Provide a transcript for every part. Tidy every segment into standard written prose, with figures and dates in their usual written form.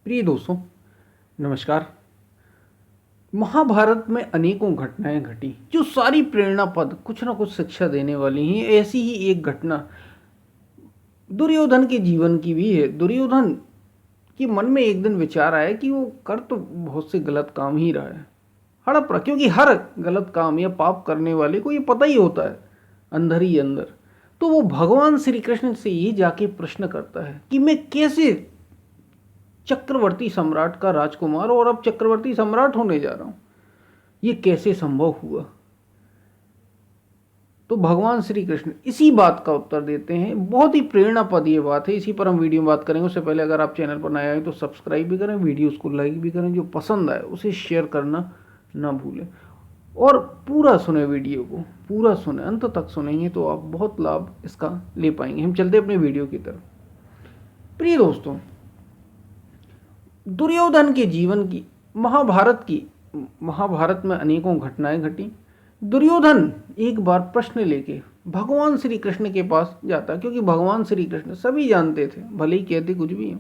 प्रिय दोस्तों, नमस्कार। महाभारत में अनेकों घटनाएं घटी जो सारी प्रेरणा पद कुछ ना कुछ शिक्षा देने वाली हैं। ऐसी ही एक घटना दुर्योधन के जीवन की भी है। दुर्योधन के मन में एक दिन विचार आया कि वो कर तो बहुत से गलत काम ही रहा है, हड़प रहा, क्योंकि हर गलत काम या पाप करने वाले को ये पता ही होता है अंदर ही अंदर। तो वो भगवान श्री कृष्ण से ही जाके प्रश्न करता है कि मैं कैसे चक्रवर्ती सम्राट का राजकुमार और अब चक्रवर्ती सम्राट होने जा रहा हूं, ये कैसे संभव हुआ। तो भगवान श्री कृष्ण इसी बात का उत्तर देते हैं। बहुत ही प्रेरणापद ये बात है, इसी पर हम वीडियो में बात करेंगे। उससे पहले अगर आप चैनल पर नए आए तो सब्सक्राइब भी करें, वीडियोस को लाइक भी करें, जो पसंद आए उसे शेयर करना ना भूलें और पूरा सुने, वीडियो को पूरा सुने, अंत तक सुनेंगे तो आप बहुत लाभ इसका ले पाएंगे। हम चलते अपने वीडियो की तरफ। प्रिय दोस्तों, दुर्योधन के जीवन की महाभारत में अनेकों घटनाएं घटी। दुर्योधन एक बार प्रश्न लेके भगवान श्री कृष्ण के पास जाता, क्योंकि भगवान श्री कृष्ण सभी जानते थे, भले ही कहते कुछ भी हो,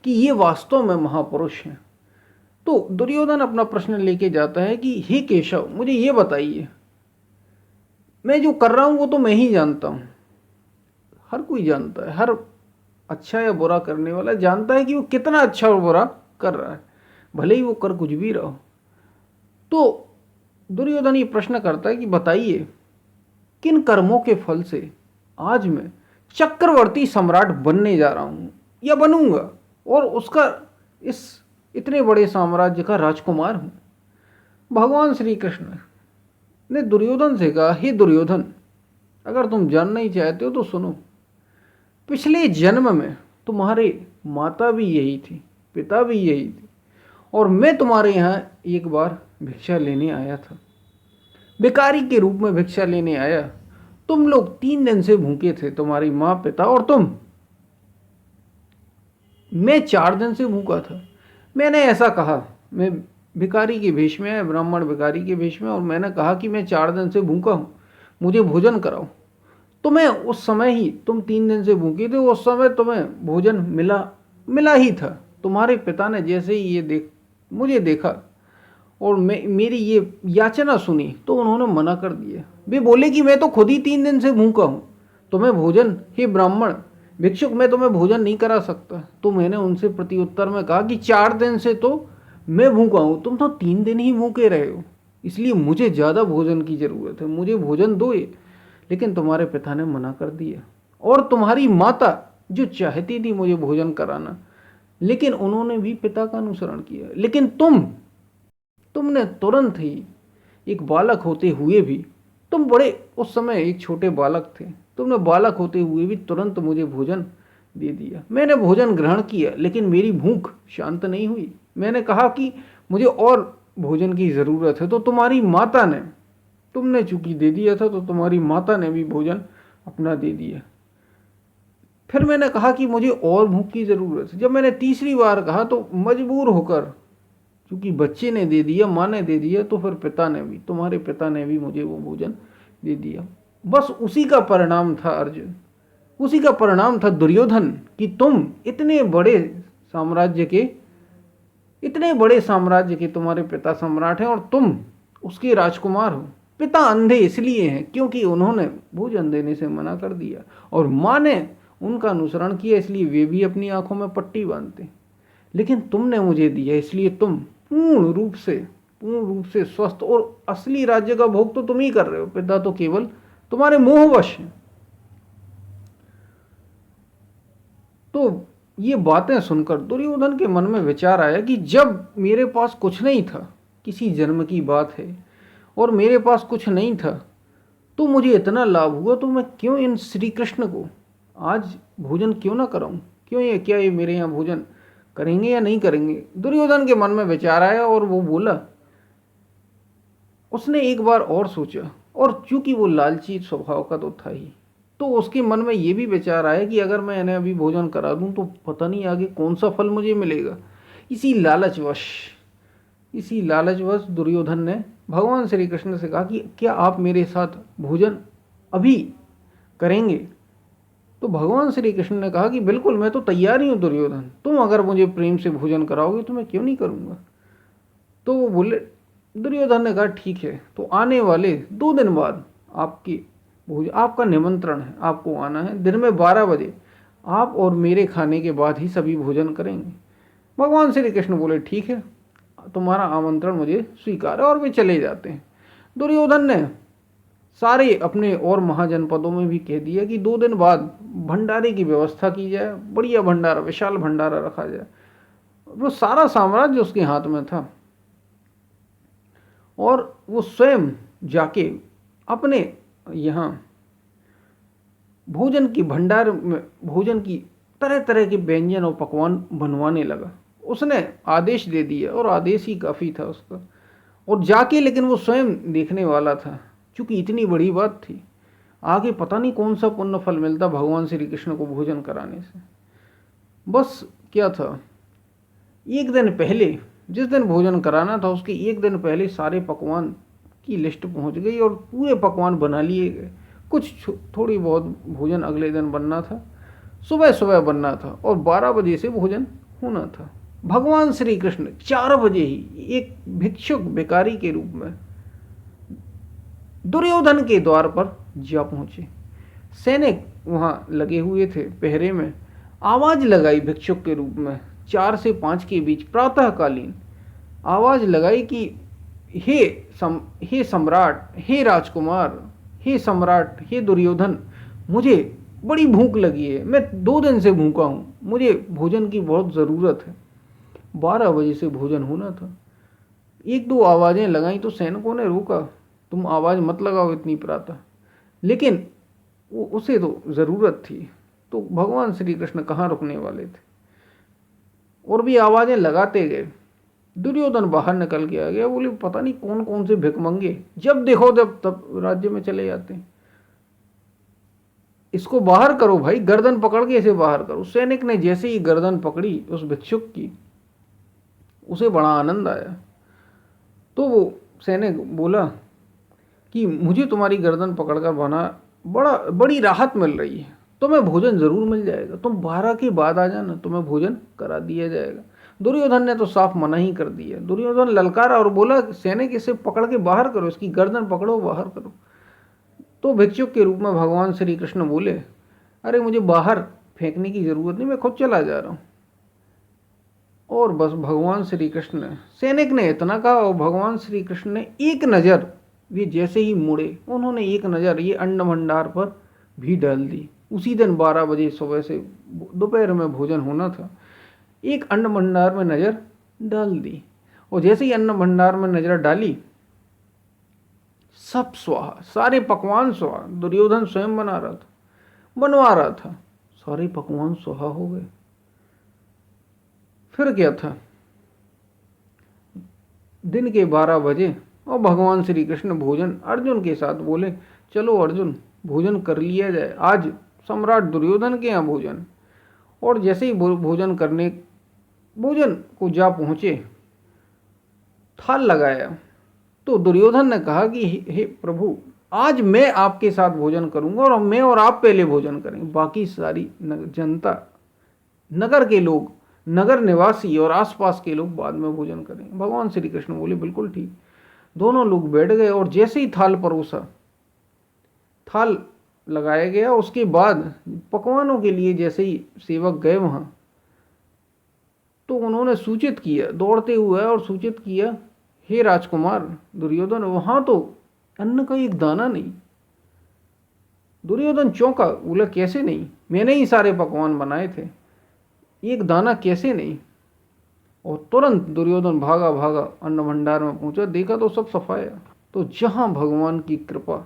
कि ये वास्तव में महापुरुष हैं। तो दुर्योधन अपना प्रश्न लेके जाता है कि हे केशव, मुझे ये बताइए, मैं जो कर रहा हूं वो तो मैं ही जानता हूं, हर कोई जानता है, हर अच्छा या बुरा करने वाला जानता है कि वो कितना अच्छा और बुरा कर रहा है, भले ही वो कर कुछ भी रहा हो। तो दुर्योधन ये प्रश्न करता है कि बताइए, किन कर्मों के फल से आज मैं चक्रवर्ती सम्राट बनने जा रहा हूं या बनूंगा और उसका इस इतने बड़े साम्राज्य का राजकुमार हूं। भगवान श्री कृष्ण ने दुर्योधन से कहा, हे दुर्योधन, अगर तुम जानना ही चाहते हो तो सुनो। पिछले जन्म में तुम्हारे माता भी यही थी, पिता भी यही थी, और मैं तुम्हारे यहाँ एक बार भिक्षा लेने आया था, भिखारी के रूप में भिक्षा लेने आया। तुम लोग 3 दिन से भूखे थे, तुम्हारी माँ, पिता और तुम। मैं 4 दिन से भूखा था। मैंने ऐसा कहा, मैं भिखारी के भेष में है, ब्राह्मण भिखारी के भेष में, और मैंने कहा कि मैं 4 दिन से भूखा हूँ, मुझे भोजन कराओ। तुम्हें उस समय ही, तुम 3 दिन से भूखे थे, उस समय तुम्हें भोजन मिला मिला ही था। तुम्हारे पिता ने जैसे ही मुझे देखा और मेरी ये याचना सुनी तो उन्होंने मना कर दिया। वे बोले कि मैं तो खुद ही 3 दिन से भूखा हूँ, तुम्हें भोजन, हे ब्राह्मण भिक्षुक, मैं तुम्हें भोजन नहीं करा सकता। तो मैंने उनसे प्रत्युत्तर में कहा कि 4 दिन से तो मैं भूखा हूँ, तुम तो 3 दिन ही भूखे रहे हो, इसलिए मुझे ज़्यादा भोजन की ज़रूरत है, मुझे भोजन दो ये। लेकिन तुम्हारे पिता ने मना कर दिया, और तुम्हारी माता जो चाहती थी मुझे भोजन कराना, लेकिन उन्होंने भी पिता का अनुसरण किया। लेकिन तुमने तुरंत ही, एक बालक होते हुए भी, तुम बड़े उस समय एक छोटे बालक थे, तुमने बालक होते हुए भी तुरंत मुझे भोजन दे दिया। मैंने भोजन ग्रहण किया, लेकिन मेरी भूख शांत नहीं हुई। मैंने कहा कि मुझे और भोजन की ज़रूरत है, तो तुम्हारी माता ने, तुमने चूंकि दे दिया था तो तुम्हारी माता ने भी भोजन अपना दे दिया। फिर मैंने कहा कि मुझे और भूख की ज़रूरत है। जब मैंने तीसरी बार कहा तो मजबूर होकर, क्योंकि बच्चे ने दे दिया, माँ ने दे दिया, तो फिर पिता ने भी, तुम्हारे पिता ने भी मुझे वो भोजन दे दिया। बस उसी का परिणाम था अर्जुन, उसी का परिणाम था दुर्योधन, कि तुम इतने बड़े साम्राज्य के तुम्हारे पिता सम्राट हैं और तुम उसके राजकुमार हो। पिता अंधे इसलिए हैं क्योंकि उन्होंने भोजन देने से मना कर दिया, और माँ ने उनका अनुसरण किया, इसलिए वे भी अपनी आंखों में पट्टी बांधते। लेकिन तुमने मुझे दिया, इसलिए तुम पूर्ण रूप से स्वस्थ, और असली राज्य का भोग तो तुम ही कर रहे हो, पिता तो केवल तुम्हारे मोहवश हैं। तो ये बातें सुनकर दुर्योधन के मन में विचार आया कि जब मेरे पास कुछ नहीं था, किसी जन्म की बात है, और मेरे पास कुछ नहीं था, तो मुझे इतना लाभ हुआ, तो मैं क्यों इन श्री कृष्ण को आज भोजन क्यों ना कराऊं? क्या ये मेरे यहाँ भोजन करेंगे या नहीं करेंगे? दुर्योधन के मन में विचार आया और वो बोला। उसने एक बार और सोचा, और चूंकि वो लालची स्वभाव का तो था ही, तो उसके मन में ये भी विचार आया कि अगर मैं इन्हें अभी भोजन करा दूं तो पता नहीं आगे कौन सा फल मुझे मिलेगा। इसी लालचवश दुर्योधन ने भगवान श्री कृष्ण से कहा कि क्या आप मेरे साथ भोजन अभी करेंगे? तो भगवान श्री कृष्ण ने कहा कि बिल्कुल मैं तो तैयार ही हूँ दुर्योधन, तुम अगर मुझे प्रेम से भोजन कराओगे तो मैं क्यों नहीं करूँगा। तो वो बोले, दुर्योधन ने कहा ठीक है, तो आने वाले 2 दिन बाद आपकी भोजन, आपका निमंत्रण है, आपको आना है, दिन में 12 बजे आप और मेरे खाने के बाद ही सभी भोजन करेंगे। भगवान श्री कृष्ण बोले ठीक है, तुम्हारा आमंत्रण मुझे स्वीकार है, और वे चले जाते हैं। दुर्योधन ने सारे अपने और महाजनपदों में भी कह दिया कि 2 दिन बाद भंडारे की व्यवस्था की जाए, बढ़िया भंडारा, विशाल भंडारा रखा जाए। वो सारा साम्राज्य उसके हाथ में था, और वो स्वयं जाके अपने यहाँ भोजन की भंडार में भोजन की तरह तरह के व्यंजन और पकवान बनवाने लगा। उसने आदेश दे दिया, और आदेश ही काफ़ी था उसका। और जाके, लेकिन वो स्वयं देखने वाला था, क्योंकि इतनी बड़ी बात थी, आगे पता नहीं कौन सा पुण्य फल मिलता भगवान श्री कृष्ण को भोजन कराने से। बस क्या था, एक दिन पहले, जिस दिन भोजन कराना था उसके एक दिन पहले सारे पकवान की लिस्ट पहुंच गई और पूरे पकवान बना लिए गए। कुछ थोड़ी बहुत भोजन अगले दिन बनना था, सुबह सुबह बनना था, और 12 बजे से भोजन होना था। भगवान श्री कृष्ण 4 बजे ही एक भिक्षुक भिखारी के रूप में दुर्योधन के द्वार पर जा पहुंचे। सैनिक वहां लगे हुए थे पहरे में। आवाज लगाई भिक्षुक के रूप में, 4 से 5 के बीच प्रातःकालीन आवाज लगाई कि हे सम्राट, हे राजकुमार, हे सम्राट, हे दुर्योधन, मुझे बड़ी भूख लगी है, मैं 2 दिन से भूखा हूँ, मुझे भोजन की बहुत ज़रूरत है। 12 बजे से भोजन होना था। 1-2 आवाज़ें लगाई तो सैनिकों ने रोका, तुम आवाज़ मत लगाओ इतनी प्रातः, लेकिन उसे तो ज़रूरत थी। तो भगवान श्री कृष्ण कहाँ रुकने वाले थे, और भी आवाज़ें लगाते गए। दुर्योधन बाहर निकल के आ गया, बोले पता नहीं कौन कौन से भिखमंगे जब देखो तब राज्य में चले जाते हैं, इसको बाहर करो भाई, गर्दन पकड़ के इसे बाहर करो। सैनिक ने जैसे ही गर्दन पकड़ी उस भिक्षुक की, उसे बड़ा आनंद आया। तो वो सैनिक बोला कि मुझे तुम्हारी गर्दन पकड़कर बड़ी राहत मिल रही है, तुम्हें भोजन जरूर मिल जाएगा, तुम 12 के बाद आ जाना, तुम्हें भोजन करा दिया जाएगा। दुर्योधन ने तो साफ मना ही कर दिया। दुर्योधन ललकारा और बोला, सैनिक इसे पकड़ के बाहर करो, इसकी गर्दन पकड़ो, बाहर करो। तो भिक्षुक के रूप में भगवान श्री कृष्ण बोले, अरे मुझे बाहर फेंकने की जरूरत नहीं, मैं खुद चला जा रहा हूं। और बस भगवान श्री कृष्ण ने, सैनिक ने इतना कहा, और भगवान श्री कृष्ण ने एक नज़र, वे जैसे ही मुड़े, उन्होंने एक नज़र ये अन्न भंडार पर भी डाल दी। उसी दिन 12 बजे सुबह से दोपहर में भोजन होना था, एक अन्न भंडार में नज़र डाल दी। और जैसे ही अन्न भंडार में नज़र डाली, सब स्वाहा, सारे पकवान स्वाहा। दुर्योधन स्वयं बनवा रहा था, सारे पकवान स्वाहा हो गए। फिर क्या था, दिन के 12 बजे और भगवान श्री कृष्ण भोजन अर्जुन के साथ बोले, चलो अर्जुन भोजन कर लिया जाए, आज सम्राट दुर्योधन के यहाँ भोजन। और जैसे ही भोजन को जा पहुँचे, थाल लगाया, तो दुर्योधन ने कहा कि हे प्रभु, आज मैं आपके साथ भोजन करूंगा, और मैं और आप पहले भोजन करेंगे, बाकी सारी जनता, नगर के लोग, नगर निवासी और आसपास के लोग बाद में भोजन करेंगे। भगवान श्री कृष्ण बोले बिल्कुल ठीक। दोनों लोग बैठ गए, और जैसे ही थाल परोसा, थाल लगाया गया, उसके बाद पकवानों के लिए जैसे ही सेवक गए वहां, तो उन्होंने सूचित किया, दौड़ते हुए और सूचित किया, हे राजकुमार दुर्योधन, वहां तो अन्न का एक दाना नहीं। दुर्योधन चौंका, बोला कैसे नहीं, मैंने ही सारे पकवान बनाए थे, एक दाना कैसे नहीं। और तुरंत दुर्योधन भागा भागा अन्न भंडार में पहुंचा, देखा तो सब सफाया। तो जहां भगवान की कृपा,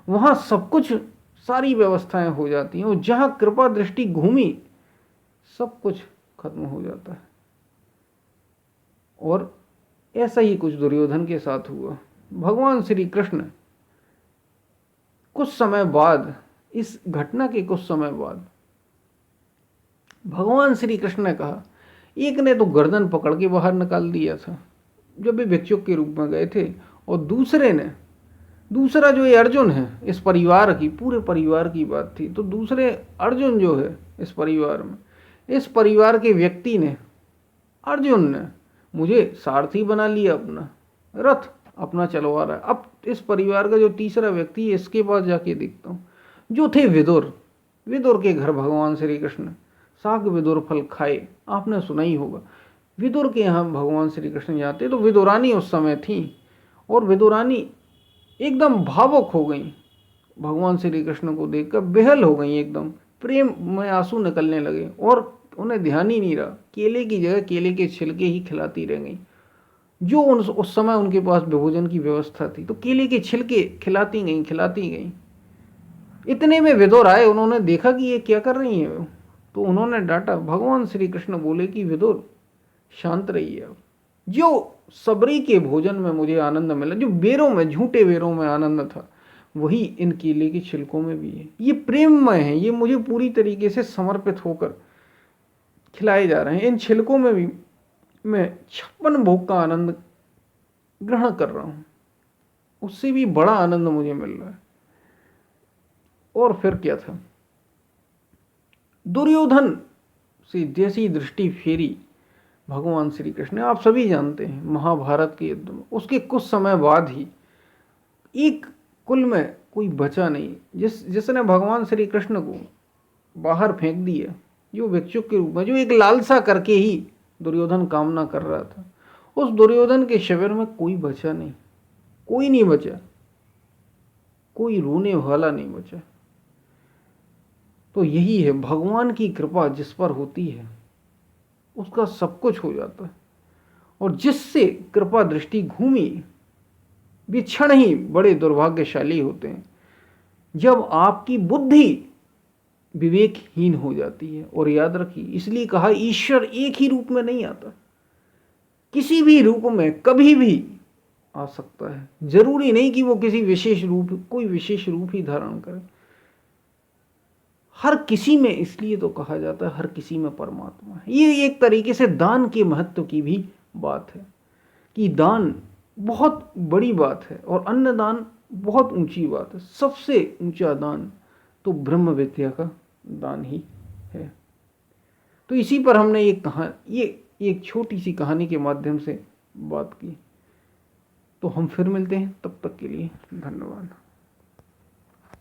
वहां सब कुछ, सारी व्यवस्थाएं हो जाती हैं, और जहां कृपा दृष्टि घूमी, सब कुछ खत्म हो जाता है। और ऐसा ही कुछ दुर्योधन के साथ हुआ। भगवान श्री कृष्ण कुछ समय बाद, इस घटना के कुछ समय बाद, भगवान श्री कृष्ण ने कहा, एक ने तो गर्दन पकड़ के बाहर निकाल दिया था जब वे भिक्षुक के रूप में गए थे, और दूसरे ने दूसरा जो ये अर्जुन है, इस परिवार की, पूरे परिवार की बात थी, तो दूसरे अर्जुन जो है इस परिवार में, इस परिवार के व्यक्ति ने, अर्जुन ने मुझे सारथी बना लिया, अपना रथ अपना चलवा रहा है। अब इस परिवार का जो तीसरा व्यक्ति है, इसके पास जाके देखता हूँ, जो थे विदुर, विदुर के घर भगवान श्री कृष्ण साग विदुर फल खाए, आपने सुना ही होगा। विदुर के यहाँ भगवान श्री कृष्ण जाते, तो विदुरानी उस समय थी, और विदुरानी एकदम भावुक हो गई, भगवान श्री कृष्ण को देखकर बेहल हो गई, एकदम प्रेम में आंसू निकलने लगे, और उन्हें ध्यान ही नहीं रहा, केले की जगह केले के छिलके ही खिलाती रह गई। जो उस समय उनके पास भोजन की व्यवस्था थी, तो केले के छिलके खिलाती गई, खिलाती गई। इतने में विदुर आए, उन्होंने देखा कि ये क्या कर रही है, तो उन्होंने डांटा। भगवान श्री कृष्ण बोले कि विदुर शांत रहिए। जो सबरी के भोजन में मुझे आनंद मिला, जो बेरों में, झूठे बेरों में आनंद था, वही इन केले के छिलकों में भी है। ये प्रेममय है, ये मुझे पूरी तरीके से समर्पित होकर खिलाए जा रहे हैं। इन छिलकों में भी मैं 56 भोग का आनंद ग्रहण कर रहा हूं, उससे भी बड़ा आनंद मुझे मिल रहा है। और फिर क्या था, दुर्योधन से जैसी दृष्टि फेरी भगवान श्री कृष्ण ने, आप सभी जानते हैं महाभारत के युद्ध में, उसके कुछ समय बाद ही एक कुल में कोई बचा नहीं जिसने भगवान श्री कृष्ण को बाहर फेंक दिया, जो भिक्षुक के रूप में, जो एक लालसा करके ही दुर्योधन कामना कर रहा था। उस दुर्योधन के शिविर में कोई बचा नहीं, कोई नहीं बचा, कोई रोने वाला नहीं बचा। तो यही है, भगवान की कृपा जिस पर होती है उसका सब कुछ हो जाता है। और जिससे कृपा दृष्टि घूमी, वे क्षण ही बड़े दुर्भाग्यशाली होते हैं, जब आपकी बुद्धि विवेकहीन हो जाती है। और याद रखिए, इसलिए कहा ईश्वर एक ही रूप में नहीं आता, किसी भी रूप में कभी भी आ सकता है। जरूरी नहीं कि वो किसी विशेष रूप, कोई विशेष रूप ही धारण करे। हर किसी में, इसलिए तो कहा जाता है हर किसी में परमात्मा है। ये एक तरीके से दान के महत्व की भी बात है, कि दान बहुत बड़ी बात है और अन्नदान बहुत ऊंची बात है। सबसे ऊंचा दान तो ब्रह्म विद्या का दान ही है। तो इसी पर हमने ये एक छोटी सी कहानी के माध्यम से बात की। तो हम फिर मिलते हैं, तब तक के लिए धन्यवाद।